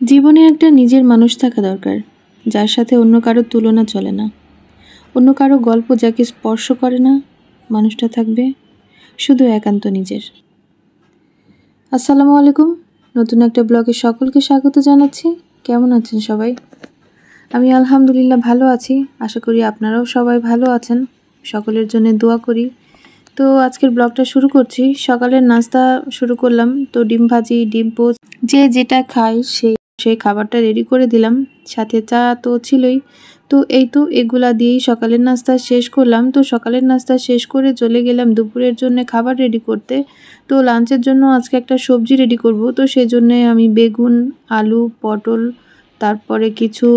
জীবনে একটা নিজের মানুষ থাকা দরকার, যার সাথে অন্য কারো তুলনা চলে না। অন্য কারো গল্প যাকে স্পর্শ করে না, মানুষটা থাকবে শুধু একান্ত নিজের। আসসালামু আলাইকুম, নতুন একটা ব্লগে সকলকে স্বাগত জানাচ্ছি। কেমন আছেন সবাই? আমি আলহামদুলিল্লাহ ভালো আছি। আশা করি আপনারাও সবাই ভালো আছেন। সকলের জন্য দোয়া করি। তো আজকের ব্লগটা শুরু করছি। সকালের নাস্তা শুরু করলাম। তো ডিম ভাজি, ডিম পোচ, যে যেটা খায় সেই খাবারটা রেডি করে দিলাম। সাথে চা তো ছিলই। তো এই তো এগুলা দিয়েই সকালের নাস্তা শেষ করলাম। তো সকালের নাস্তা শেষ করে চলে গেলাম দুপুরের জন্য খাবার রেডি করতে। তো লাঞ্চের জন্য আজকে একটা সবজি রেডি করব। তো সেজন্য আমি বেগুন, আলু, পটল, তারপরে কিছু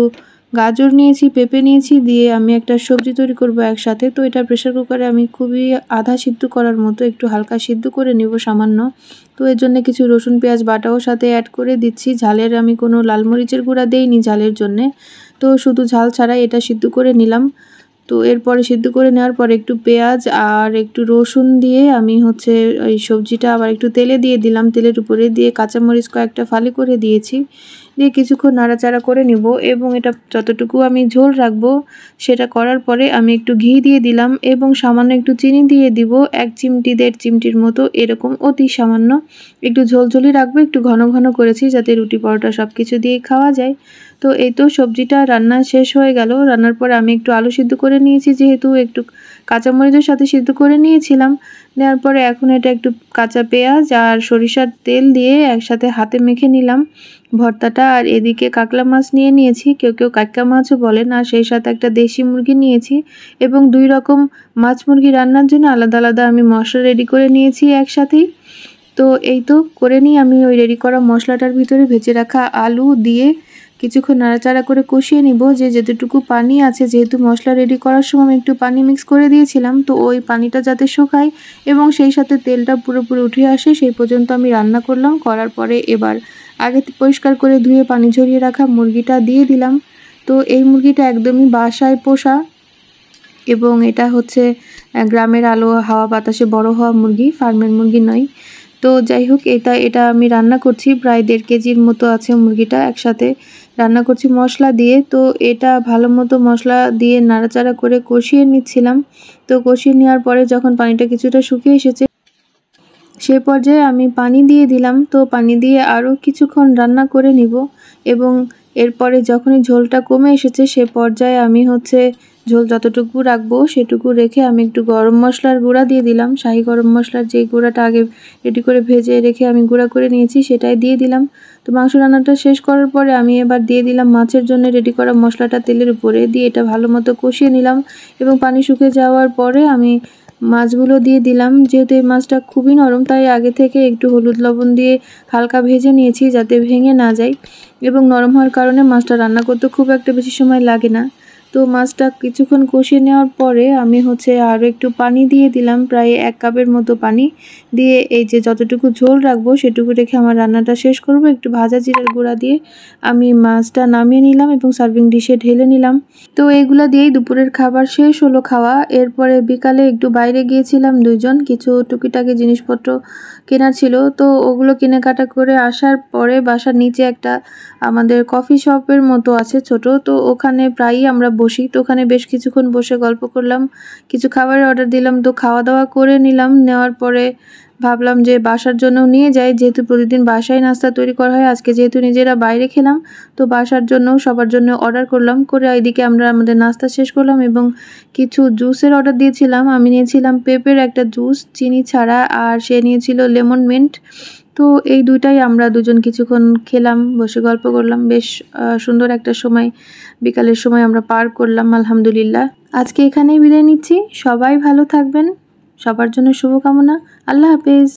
গাজর নিয়েছি, পেঁপে নিয়েছি, দিয়ে আমি একটা সবজি তৈরি করব একসাথে। তো এটা প্রেসার কুকারে আমি খুবই আধা সিদ্ধ করার মতো একটু হালকা সিদ্ধ করে নেব সামান্য। তো এর জন্য কিছু রসুন পেঁয়াজ বাটাও সাথে অ্যাড করে দিচ্ছি। ঝালের আমি কোনো লাল মরিচের গুঁড়া দেইনি ঝালের জন্যে, তো শুধু ঝাল ছাড়াই এটা সিদ্ধ করে নিলাম। তো এরপরে সিদ্ধ করে নেওয়ার পরে একটু পেঁয়াজ আর একটু রসুন দিয়ে আমি এই সবজিটা আবার একটু তেলে দিয়ে দিলাম। তেলের উপরে দিয়ে কাঁচামরিচ কয়েকটা ফালি করে দিয়েছি, দিয়ে কিছুক্ষণ নাড়াচাড়া করে নিব। এবং এটা যতটুকু আমি ঝোল রাখবো সেটা করার পরে আমি একটু ঘি দিয়ে দিলাম এবং সামান্য একটু চিনি দিয়ে দিব, 1 চিমটি 1.5 চিমটির মতো, এরকম অতি সামান্য। একটু ঝোলঝোলই রাখবো, একটু ঘন ঘন করেছি যাতে রুটি পরোটা সব কিছু দিয়ে খাওয়া যায়। তো এই তো সবজিটা রান্না শেষ হয়ে গেল। রান্নার পরে আমি একটু আলু সিদ্ধ করে নিয়েছি, যেহেতু একটু কাঁচামরিচের সাথে সিদ্ধ করে নিয়েছিলাম। নেওয়ার পরে এখন এটা একটু কাঁচা পেঁয়াজ আর সরিষার তেল দিয়ে একসাথে হাতে মেখে নিলাম ভর্তাটা। আর এদিকে কাকলা মাছ নিয়ে নিয়েছি, কেউ কেউ কাক্কা মাছও বলেন। আর সেই সাথে একটা দেশি মুরগি নিয়েছি এবং 2 রকম মাছ মুরগি রান্নার জন্য আলাদা আলাদা আমি মশলা রেডি করে নিয়েছি একসাথেই। তো এই তো করে নিয়ে আমি ওই রেডি করা মশলাটার ভিতরে ভেজে রাখা আলু দিয়ে কিছুক্ষণ নাড়াচাড়া করে কষিয়ে নিব। যেতটুকু পানি আছে, যেহেতু মশলা রেডি করার সময় আমি একটু পানি মিক্স করে দিয়েছিলাম, তো ওই পানিটা যাতে শুকায় এবং সেই সাথে তেলটা পুরোপুরি উঠে আসে সেই পর্যন্ত আমি রান্না করলাম। করার পরে এবার আগে পরিষ্কার করে ধুয়ে পানি ঝরিয়ে রাখা মুরগিটা দিয়ে দিলাম। তো এই মুরগিটা একদমই বাসায় পোষা এবং এটা গ্রামের আলো হাওয়া বাতাসে বড় হওয়া মুরগি, ফার্মের মুরগি নয়। তো যাই হোক, এটা আমি রান্না করছি, প্রায় 1.5 কেজির মতো আছে মুরগিটা, একসাথে রান্না করছি মশলা দিয়ে। তো এটা ভালো মতো মশলা দিয়ে নাড়াচাড়া করে কষিয়ে নিচ্ছিলাম। তো কষিয়ে নেওয়ার পরে যখন পানিটা কিছুটা শুকিয়ে এসেছে সে পর্যায়ে আমি পানি দিয়ে দিলাম। তো পানি দিয়ে আরও কিছুক্ষণ রান্না করে নিব এবং এরপরে যখনই ঝোলটা কমে এসেছে সে পর্যায়ে আমি ঝোল যতটুকু রাখবো সেটুকু রেখে আমি একটু গরম মশলার গুঁড়া দিয়ে দিলাম। শাহি গরম মশলার যে গুঁড়াটা আগে রেডি করে ভেজে রেখে আমি গুঁড়া করে নিয়েছি সেটাই দিয়ে দিলাম। তো মাংস রান্নাটা শেষ করার পরে আমি এবার দিয়ে দিলাম মাছের জন্য রেডি করা মশলাটা তেলের উপরে দিয়ে এটা ভালো মতো কষিয়ে নিলাম এবং পানি শুকিয়ে যাওয়ার পরে আমি মাছগুলো দিয়ে দিলাম। যেহেতু এই মাছটা খুবই নরম, তাই আগে থেকে একটু হলুদ লবণ দিয়ে হালকা ভেজে নিয়েছি যাতে ভেঙে না যায় এবং নরম হওয়ার কারণে মাছটা রান্না করতে খুব একটা বেশি সময় লাগে না। তো মাছটা কিছুক্ষণ কষিয়ে নেওয়ার পরে আমি আরও একটু পানি দিয়ে দিলাম, প্রায় 1 কাপের মতো পানি দিয়ে এই যে যতটুকু ঝোল রাখবো সেটুকু রেখে আমার রান্নাটা শেষ করব। একটু ভাজা জিরার গুঁড়া দিয়ে আমি মাছটা নামিয়ে নিলাম এবং সার্ভিং ডিশে ঢেলে নিলাম। তো এইগুলা দিয়েই দুপুরের খাবার শেষ হলো খাওয়া। এরপরে বিকালে একটু বাইরে গিয়েছিলাম দুইজন, কিছু টুকিটাকি জিনিসপত্র কেনার ছিল। তো ওগুলো কেনাকাটা করে আসার পরে বাসার নিচে একটা আমাদের কফি শপের মতো আছে ছোট, তো ওখানে প্রায়ই আমরা বসি। তো ওখানে বেশ কিছুক্ষণ বসে গল্প করলাম, কিছু খাবারের অর্ডার দিলাম। তো খাওয়া দাওয়া করে নিলাম। নেওয়ার পরে ভাবলাম যে বাসার জন্য নিয়ে যাই, যেহেতু প্রতিদিন বাসায় নাস্তা তৈরি করা হয়, আজকে যেহেতু নিজেরা বাইরে খেলাম তো বাসার জন্য সবার জন্য অর্ডার করলাম। করে এইদিকে আমরা আমাদের নাস্তা শেষ করলাম এবং কিছু জুসের অর্ডার দিয়েছিলাম। আমি নিয়েছিলাম পেঁপের একটা জুস চিনি ছাড়া, আর সে নিয়েছিল লেমন মিন্ট। তো এই দুইটাই আমরা দুজন কিছুক্ষণ খেলাম, বসে গল্প করলাম। বেশ সুন্দর একটা সময় বিকালের সময় আমরা পার করলাম আলহামদুলিল্লাহ। আজকে এখানেই বিদায় নিচ্ছি। সবাই ভালো থাকবেন, সবার জন্য শুভকামনা। আল্লাহ হাফেজ।